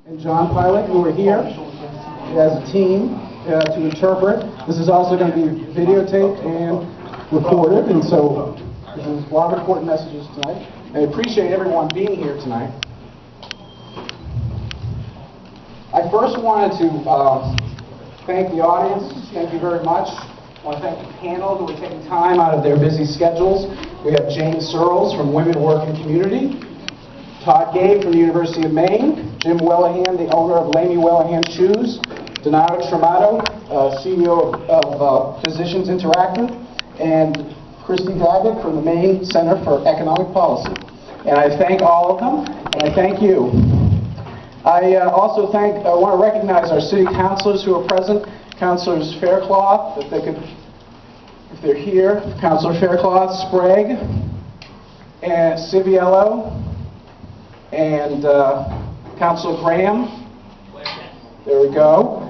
and John Pilot, who are here as a team to interpret. This is also going to be videotaped and recorded, and so there's a lot of important messages tonight. I appreciate everyone being here tonight. I first wanted to thank the audience. Thank you very much. I want to thank the panel who are taking time out of their busy schedules. We have James Searles from Women, Work and Community, Todd Gabe from the University of Maine, Jim Wellehan, the owner of Lamey Wellehan Shoes, Donato Tramato, CEO of Physicians Interactive, and Christy Daggett from the Maine Center for Economic Policy. And I thank all of them, and I thank you. I also want to recognize our city councilors who are present. Councilors Faircloth, if they're here, Councilor Faircloth, Sprague, and Civiello, and Councilor Graham. There we go.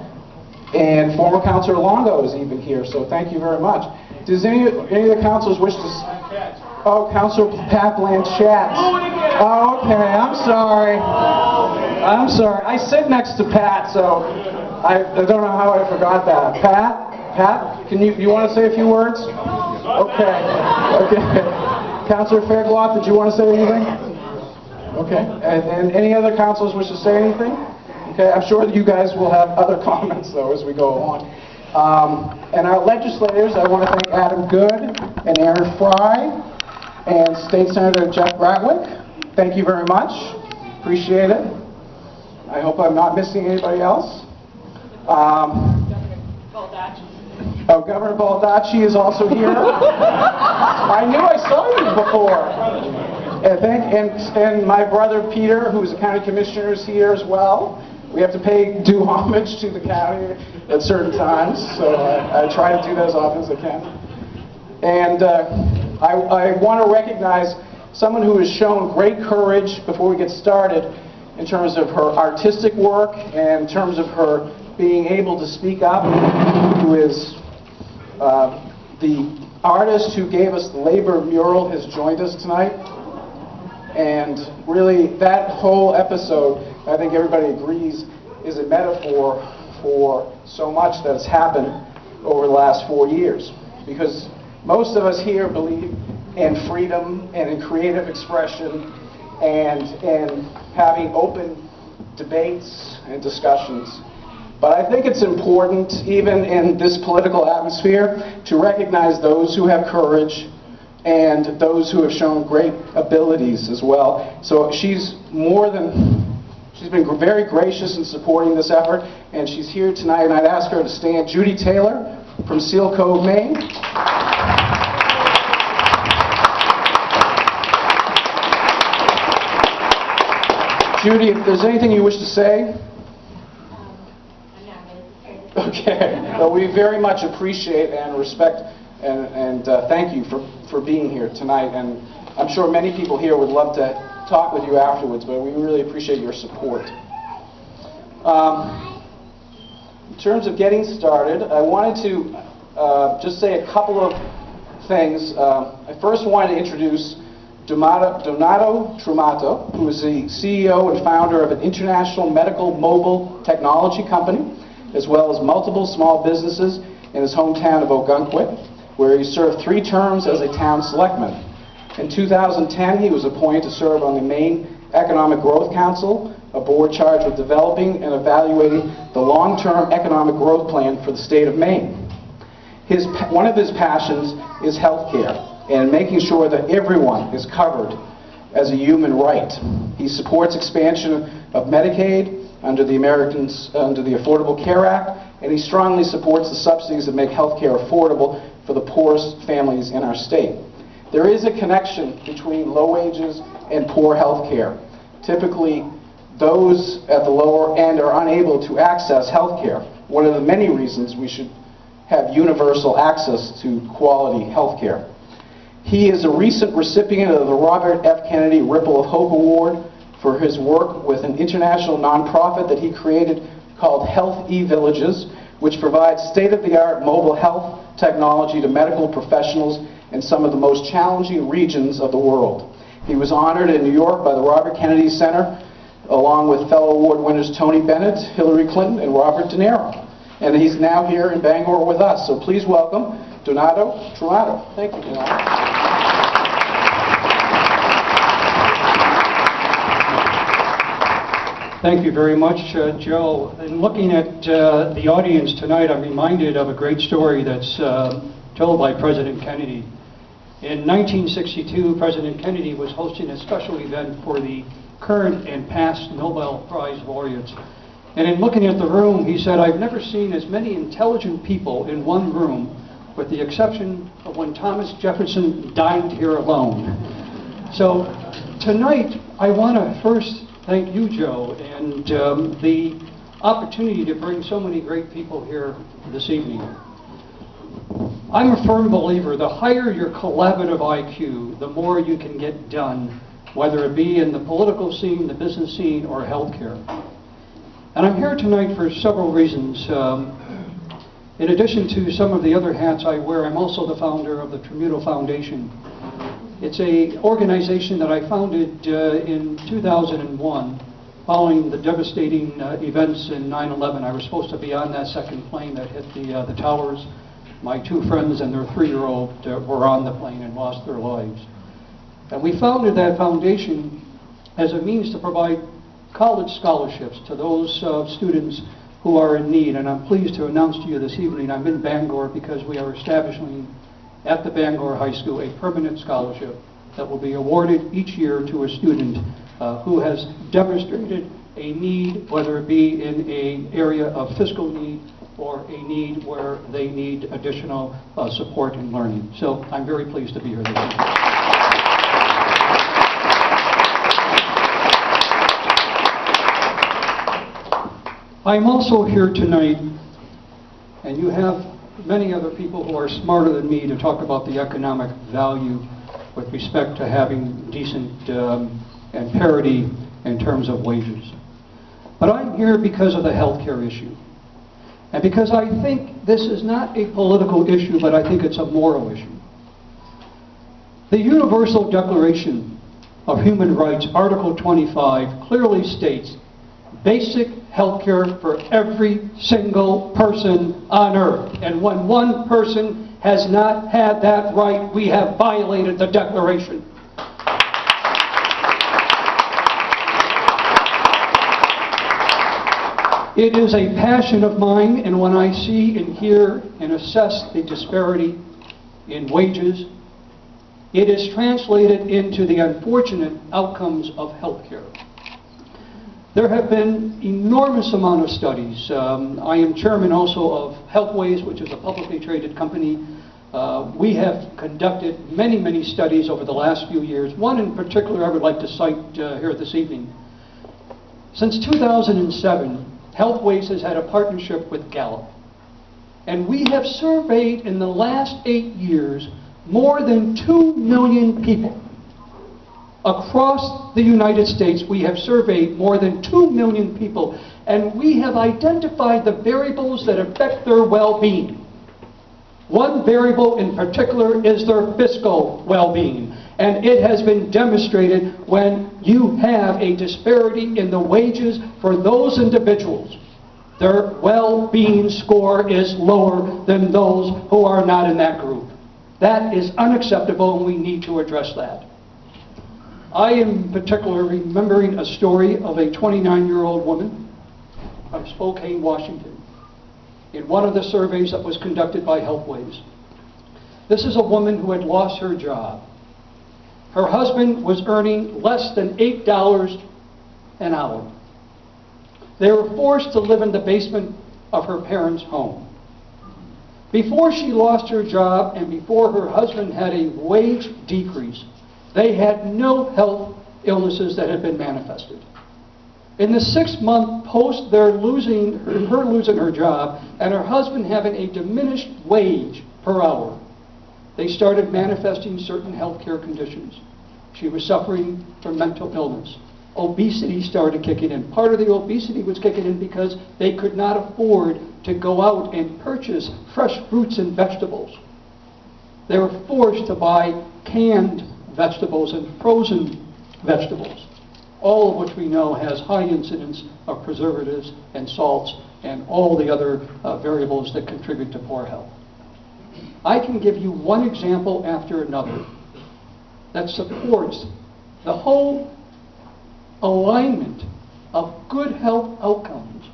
And former Councilor Longo is even here, so thank you very much. Does any of the councilors wish to... Oh, Councilor Pat Blanchett. Oh, okay, I'm sorry. I'm sorry. I sit next to Pat, so I don't know how I forgot that. Pat, can you want to say a few words? Okay. Councilor Faircloth, did you want to say anything? Okay. And any other councilors wish to say anything? Okay. I'm sure that you guys will have other comments though as we go along. And our legislators, I want to thank Adam Good and Aaron Fry and State Senator Jeff Bradwick. Thank you very much. Appreciate it. I hope I'm not missing anybody else. Baldacci. Oh, Governor Baldacci is also here. I knew I saw you before. And my brother Peter, who's a county commissioner, is here as well. We have to pay due homage to the county at certain times, so I try to do that as often as I can. And I want to recognize someone who has shown great courage before we get started in terms of her artistic work and in terms of her being able to speak up, who is the artist who gave us the labor mural has joined us tonight. And really, that whole episode, I think everybody agrees, is a metaphor for so much that has happened over the last 4 years. Because most of us here believe in freedom and in creative expression and having open debates and discussions. But I think it's important, even in this political atmosphere, to recognize those who have courage and those who have shown great abilities as well. So she's been very gracious in supporting this effort, and she's here tonight, and I'd ask her to stand. Judy Taylor from Seal Cove, Maine. Judy, if there's anything you wish to say. I'm not really prepared. Okay. Well, we very much appreciate and respect and thank you for being here tonight. And I'm sure many people here would love to talk with you afterwards, but we really appreciate your support. In terms of getting started, I wanted to just say a couple of things. I first wanted to introduce Donato Tramato, who is the CEO and founder of an international medical mobile technology company, as well as multiple small businesses in his hometown of Ogunquit, where he served 3 terms as a town selectman. In 2010, he was appointed to serve on the Maine Economic Growth Council, a board charged with developing and evaluating the long-term economic growth plan for the state of Maine. One of his passions is healthcare and making sure that everyone is covered as a human right. He supports expansion of Medicaid under the Affordable Care Act, and he strongly supports the subsidies that make healthcare affordable for the poorest families in our state. There is a connection between low wages and poor health care. Typically, those at the lower end are unable to access health care. One of the many reasons we should have universal access to quality health care. He is a recent recipient of the Robert F. Kennedy Ripple of Hope Award for his work with an international nonprofit that he created called Health E-Villages, which provides state-of-the-art mobile health technology to medical professionals in some of the most challenging regions of the world. He was honored in New York by the Robert Kennedy Center along with fellow award winners Tony Bennett, Hillary Clinton, and Robert De Niro. And he's now here in Bangor with us. So please welcome Donato Trovato. Thank you, Donato. Thank you very much, Joe. In looking at the audience tonight, I'm reminded of a great story that's told by President Kennedy. In 1962, President Kennedy was hosting a special event for the current and past Nobel Prize laureates. And in looking at the room, he said, "I've never seen as many intelligent people in one room, with the exception of when Thomas Jefferson dined here alone." So tonight, I want to first thank you, Joe, and the opportunity to bring so many great people here this evening. I'm a firm believer, the higher your collaborative IQ, the more you can get done, whether it be in the political scene, the business scene, or healthcare. And I'm here tonight for several reasons. In addition to some of the other hats I wear, I'm also the founder of the Tramuto Foundation. It's an organization that I founded in 2001, following the devastating events in 9/11. I was supposed to be on that second plane that hit the towers. My two friends and their 3-year-old were on the plane and lost their lives. And we founded that foundation as a means to provide college scholarships to those students who are in need. And I'm pleased to announce to you this evening, I'm in Bangor because we are establishing at the Bangor High School a permanent scholarship that will be awarded each year to a student who has demonstrated a need, whether it be in an area of fiscal need or a need where they need additional support in learning. So I'm very pleased to be here this evening. I'm also here tonight, and you have many other people who are smarter than me to talk about the economic value with respect to having decent and parity in terms of wages. But I'm here because of the healthcare issue. And because I think this is not a political issue, but I think it's a moral issue. The Universal Declaration of Human Rights, Article 25, clearly states basic health care for every single person on earth. And when one person has not had that right, we have violated the Declaration. It is a passion of mine, and when I see and hear and assess the disparity in wages, it is translated into the unfortunate outcomes of healthcare. There have been enormous amount of studies. I am chairman also of Healthways, which is a publicly traded company. We have conducted many, many studies over the last few years. One in particular I would like to cite here this evening. Since 2007, Healthways has had a partnership with Gallup. And we have surveyed in the last 8 years more than 2 million people. Across the United States, we have surveyed more than 2 million people, and we have identified the variables that affect their well-being. One variable in particular is their fiscal well-being, and it has been demonstrated when you have a disparity in the wages for those individuals. Their well-being score is lower than those who are not in that group. That is unacceptable, and we need to address that. I am in particular remembering a story of a 29-year-old woman from Spokane, Washington, in one of the surveys that was conducted by Healthways. This is a woman who had lost her job. Her husband was earning less than $8 an hour. They were forced to live in the basement of her parents' home. Before she lost her job and before her husband had a wage decrease, they had no health illnesses that had been manifested. In the 6-month post her losing her job and her husband having a diminished wage per hour, they started manifesting certain health care conditions. She was suffering from mental illness. Obesity started kicking in. Part of the obesity was kicking in because they could not afford to go out and purchase fresh fruits and vegetables. They were forced to buy canned vegetables and frozen vegetables. all of which we know has high incidence of preservatives and salts and all the other variables that contribute to poor health. I can give you one example after another that supports the whole alignment of good health outcomes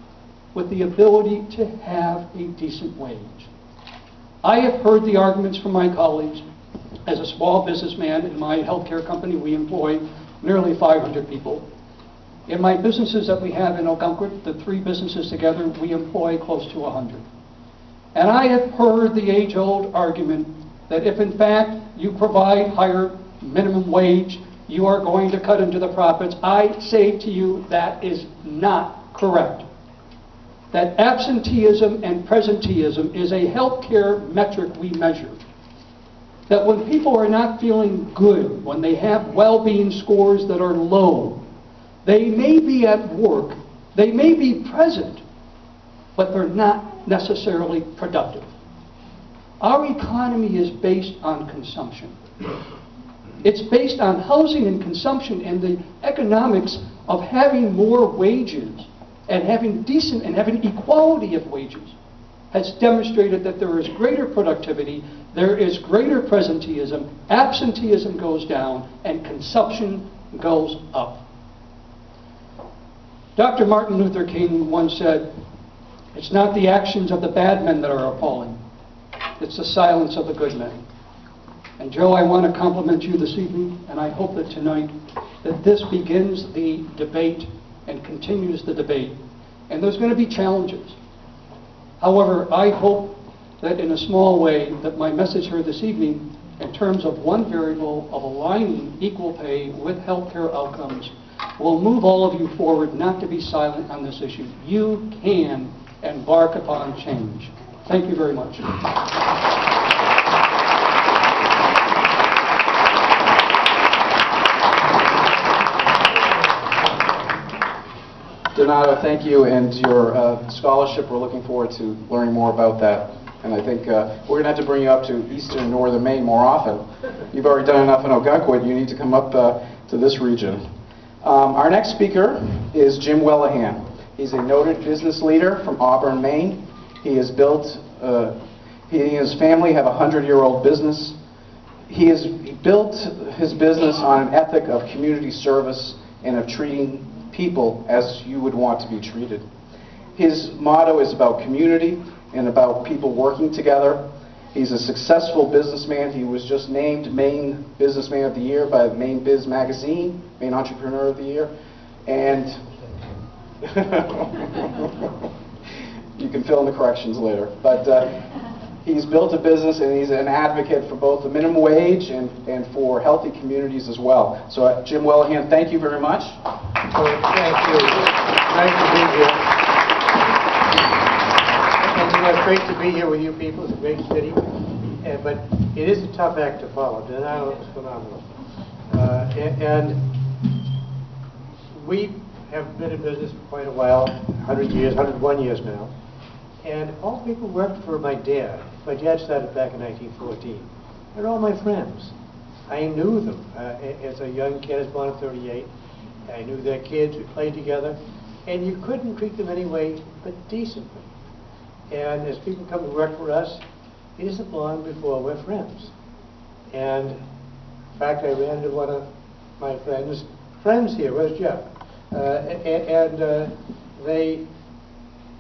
with the ability to have a decent wage. I have heard the arguments from my colleagues. As a small businessman in my healthcare company, we employ nearly 500 people. In my businesses that we have in Ogunquit, the 3 businesses together, we employ close to 100. And I have heard the age-old argument that if in fact you provide higher minimum wage, you are going to cut into the profits. I say to you that is not correct. That absenteeism and presenteeism is a healthcare metric we measure. That when people are not feeling good, when they have well-being scores that are low, they may be at work, they may be present, but they're not necessarily productive. Our economy is based on consumption. It's based on housing and consumption, and the economics of having more wages and having decent and having equality of wages has demonstrated that there is greater productivity, there is greater presenteeism, absenteeism goes down, and consumption goes up. Dr. Martin Luther King once said, "It's not the actions of the bad men that are appalling, it's the silence of the good men." And Joe, I want to compliment you this evening, and I hope that tonight that this begins the debate and continues the debate. And there's going to be challenges. However, I hope that in a small way that my message here this evening, in terms of one variable of aligning equal pay with healthcare outcomes, will move all of you forward not to be silent on this issue. You can embark upon change. Thank you very much. Donato, thank you, and your scholarship, we're looking forward to learning more about that. And I think we're going to have to bring you up to eastern and northern Maine more often. You've already done enough in Ogunquit, you need to come up to this region. Our next speaker is Jim Wellehan. He's a noted business leader from Auburn, Maine. He has built, he and his family have a 100-year-old business. He built his business on an ethic of community service and of treating people as you would want to be treated. His motto is about community and about people working together. He's a successful businessman. He was just named Maine Businessman of the Year by Maine Biz Magazine, Maine Entrepreneur of the Year. And you can fill in the corrections later. But he's built a business, and he's an advocate for both the minimum wage and for healthy communities as well. So Jim Wellehan, thank you very much. Oh, thank you. Nice to be here. And you know, it's great to be here with you people. It's a great city. But it is a tough act to follow. Donato is phenomenal. And we have been in business for quite a while, 100 years, 101 years now. And all the people worked for my dad. My dad started back in 1914. They're all my friends. I knew them as a young kid. I was born in 38. I knew their kids. We played together. And you couldn't treat them any way but decently. And as people come to work for us, it isn't long before we're friends. And in fact, I ran into one of my friends here. Where's Jeff?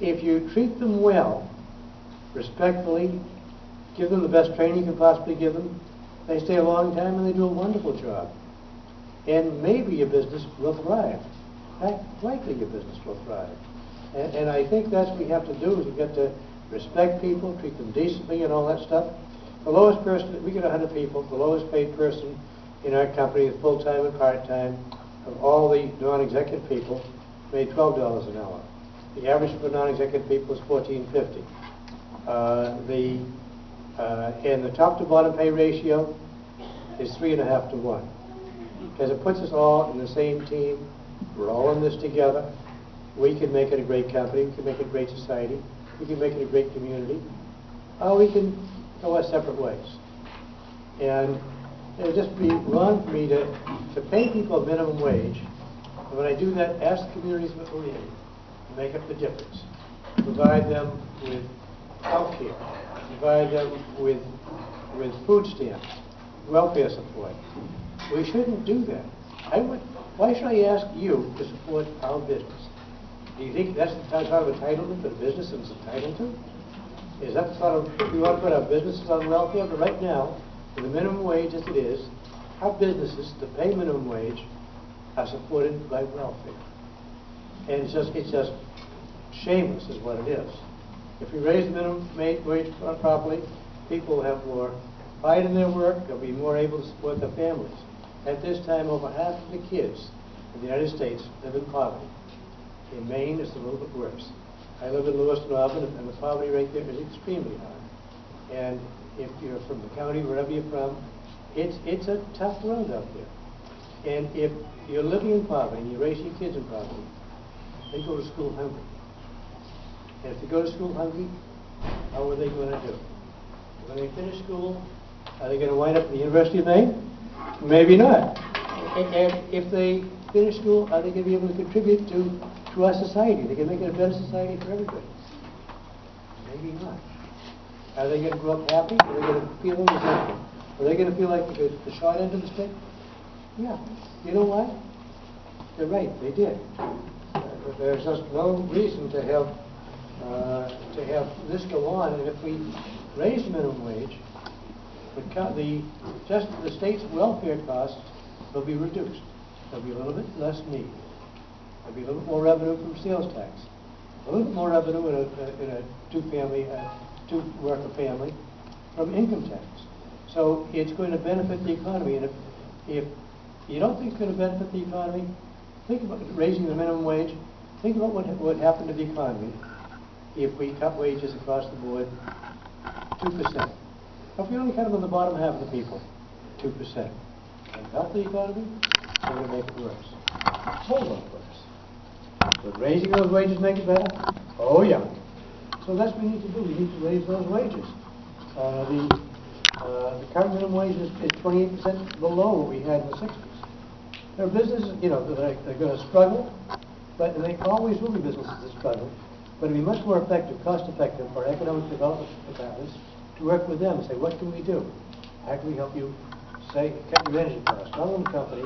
If you treat them well, respectfully, give them the best training you can possibly give them, they stay a long time and they do a wonderful job. And maybe your business will thrive. In fact, likely your business will thrive. And I think that's what we have to do, is we've got to respect people, treat them decently and all that stuff. The lowest person, we get 100 people, the lowest paid person in our company is full-time and part-time. Of all the non-executive people, made $12 an hour. The average for non-executive people is $14.50. And the top to bottom pay ratio is 3.5 to 1. Because it puts us all in the same team. We're all in this together. We can make it a great company. We can make it a great society. We can make it a great community. Or we can go our separate ways. And it would just be wrong for me to pay people a minimum wage And when I do that, ask the communities that we're in to make up the difference. Provide them with health care, provide them with food stamps, welfare support. We shouldn't do that. Why should I ask you to support our business? Do you think that's the kind of entitlement that a business is entitled to? Is that the sort of, we want to put our businesses on welfare? But right now, with the minimum wage as it is, our businesses that pay minimum wage are supported by welfare. And it's just shameless is what it is. If we raise the minimum wage properly, people will have more pride in their work, they'll be more able to support their families. At this time, over half of the kids in the United States live in poverty. In Maine, it's a little bit worse. I live in Lewiston, Auburn, and the poverty rate there is extremely high. And if you're from the county, wherever you're from, it's a tough world out there. And if you're living in poverty and you raise your kids in poverty, they go to school hungry. And if they go to school hungry, how are they going to do? When they finish school, are they going to wind up at the University of Maine? Maybe not. And if they finish school, are they going to be able to contribute to our society? They can make it a better society for everybody. Maybe not. Are they going to grow up happy? Are they going to feel resentful? Are they going to feel like the short end of the stick? Yeah. You know why? They're right. They did. There's just no reason to have this go on. And if we raise the minimum wage, the state's welfare costs will be reduced. There'll be a little bit less need. There'll be a little bit more revenue from sales tax. A little bit more revenue in a two-worker family from income tax. So it's going to benefit the economy. And if you don't think it's going to benefit the economy, think about raising the minimum wage. Think about what would happen to the economy if we cut wages across the board 2%. If we only cut them on the bottom half of the people, 2%. And help the economy, we're going to make it worse. A whole lot worse. But raising those wages make it better? Oh yeah. So that's what we need to do. We need to raise those wages. The current minimum wage is 28% below what we had in the 60s. There are businesses, they're going to struggle, but they always will be businesses that struggle. But it'd be much more effective, cost-effective for economic development departments to work with them and say, what can we do? How can we help you cut your energy costs? Our own company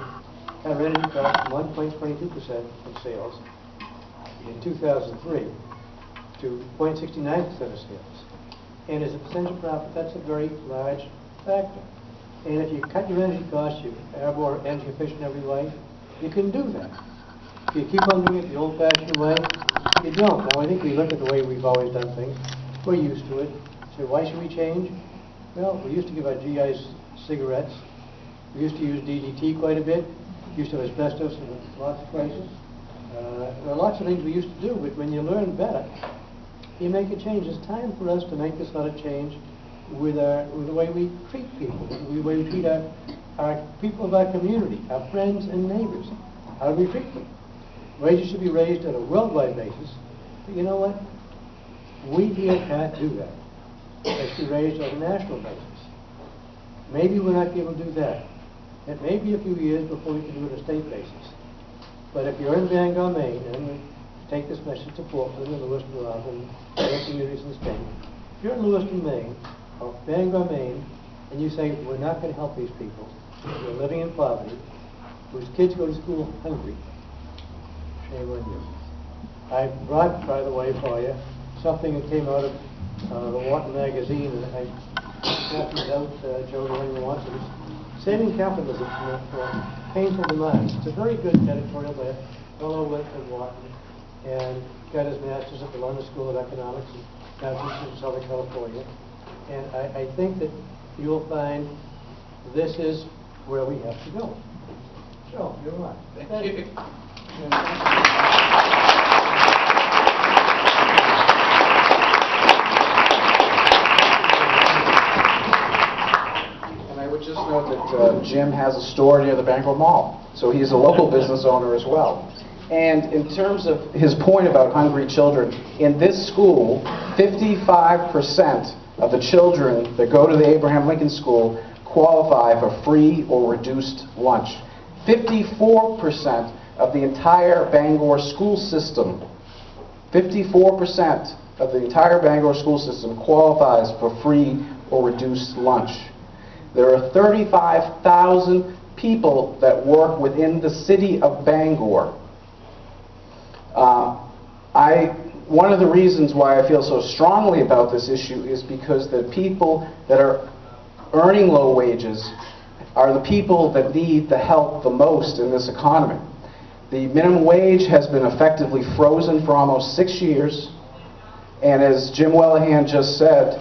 cut our energy costs from 1.22% from sales in 2003 to 0.69% of sales. And as a percentage of profit, that's a very large factor. And if you cut your energy costs, you are more energy efficient every way, you can do that. If you keep on doing it the old-fashioned way, you don't. Now, I think we look at the way we've always done things. We're used to it. So why should we change? Well, we used to give our GIs cigarettes. We used to use DDT quite a bit. We used to have asbestos in lots of places. There are lots of things we used to do, but when you learn better, you make a change. It's time for us to make this sort of change with the way we treat people, the way we treat our people of our community, our friends and neighbors. How do we treat them? Wages should be raised on a worldwide basis. But you know what? We here can't do that. It should be raised on a national basis. Maybe we're not able to do that. It may be a few years before we can do it on a state basis. But if you're in Bangor, Maine, and we take this message to Portland and Lewiston, Auburn, and other communities in the state, if you're in Lewiston, Maine, or Bangor, Maine, and you say, we're not going to help these people who are living in poverty, whose kids go to school hungry, shame on you. I brought, by the way, for you, something that came out of the Wharton magazine, and I snapped it out, Joe, to anyone who wants it. It's Saving Capitalism from Painful Demise. It's a very good editorial by a fellow went to Wharton and got his master's at the London School of Economics and now teaches in Southern California. And I think that you'll find this is where we have to go. Joe, you're right. Thank you. I would just note that Jim has a store near the Bangor Mall, so he's a local business owner as well. And in terms of his point about hungry children, in this school, 55% of the children that go to the Abraham Lincoln School qualify for free or reduced lunch. 54% of the entire Bangor school system, 54% of the entire Bangor school system qualifies for free or reduced lunch. There are 35,000 people that work within the city of Bangor. One of the reasons why I feel so strongly about this issue is because the people that are earning low wages are the people that need the help the most in this economy. The minimum wage has been effectively frozen for almost 6 years, and as Jim Wellehan just said,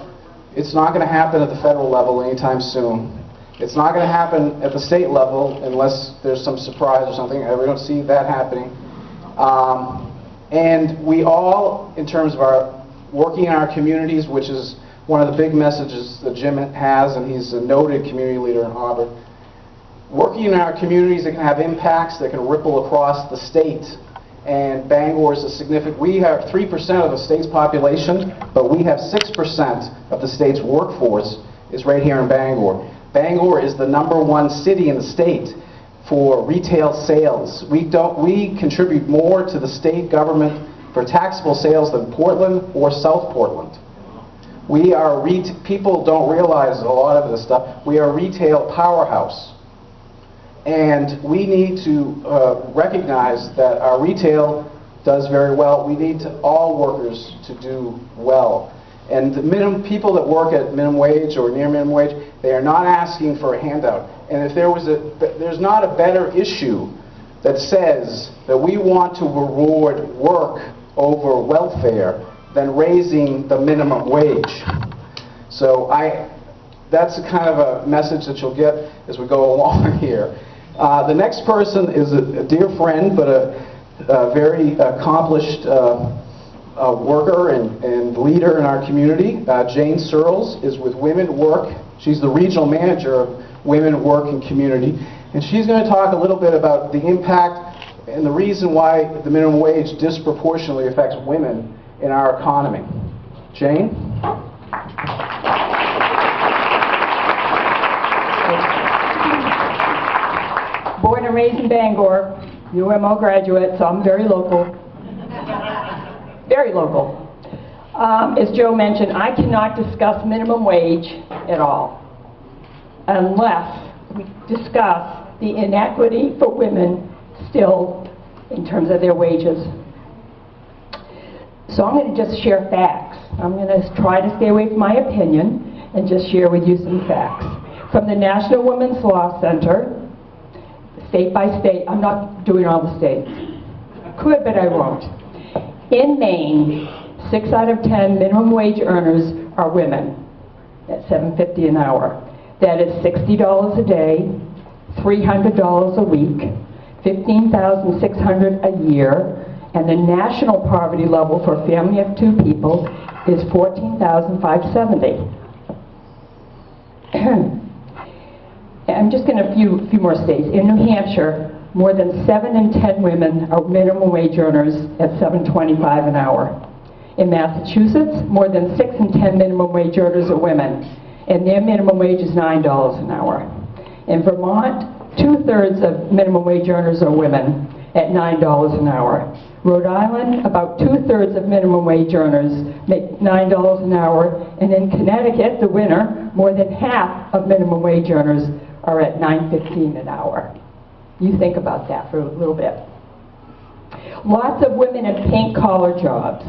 it's not going to happen at the federal level anytime soon. It's not going to happen at the state level unless there's some surprise or something. We don't see that happening. And we all, in terms of our working in our communities, which is one of the big messages that Jim has, and he's a noted community leader in Auburn, working in our communities that can have impacts that can ripple across the state. And Bangor is a significant, we have 3% of the state's population, but we have 6% of the state's workforce is right here in Bangor. Bangor is the #1 city in the state for retail sales. We contribute more to the state government for taxable sales than Portland or South Portland. We are, people don't realize a lot of this stuff, we are a retail powerhouse. And we need to recognize that our retail does very well. We need all workers to do well. And the people that work at minimum wage or near minimum wage, they are not asking for a handout. And if there's not a better issue that says that we want to reward work over welfare than raising the minimum wage. So that's kind of a message that you'll get as we go along here. The next person is a dear friend, but a very accomplished worker and leader in our community. Jane Searles is with Women Work. She's the regional manager of Women Work and Community. And she's going to talk a little bit about the impact and the reason why the minimum wage disproportionately affects women in our economy. Jane? Born and raised in Bangor, UMO graduate, so I'm very local. Very local. As Joe mentioned, I cannot discuss minimum wage at all unless we discuss the inequity for women still in terms of their wages. So I'm going to just share facts. I'm going to try to stay away from my opinion and just share with you some facts. From the National Women's Law Center, state by state, I'm not doing all the states. Could, but I won't. In Maine, 6 out of 10 minimum wage earners are women at $7.50 an hour. That is $60 a day, $300 a week, $15,600 a year, and the national poverty level for a family of 2 people is $14,570. I'm just going to a few more states. In New Hampshire, more than 7 in 10 women are minimum wage earners at $7.25 an hour. In Massachusetts, more than 6 in 10 minimum wage earners are women, and their minimum wage is $9 an hour. In Vermont, 2/3 of minimum wage earners are women at $9 an hour. Rhode Island, about 2/3 of minimum wage earners make $9 an hour, and in Connecticut, the winner, more than half of minimum wage earners are at $9.15 an hour. You think about that for a little bit. Lots of women in paint collar jobs.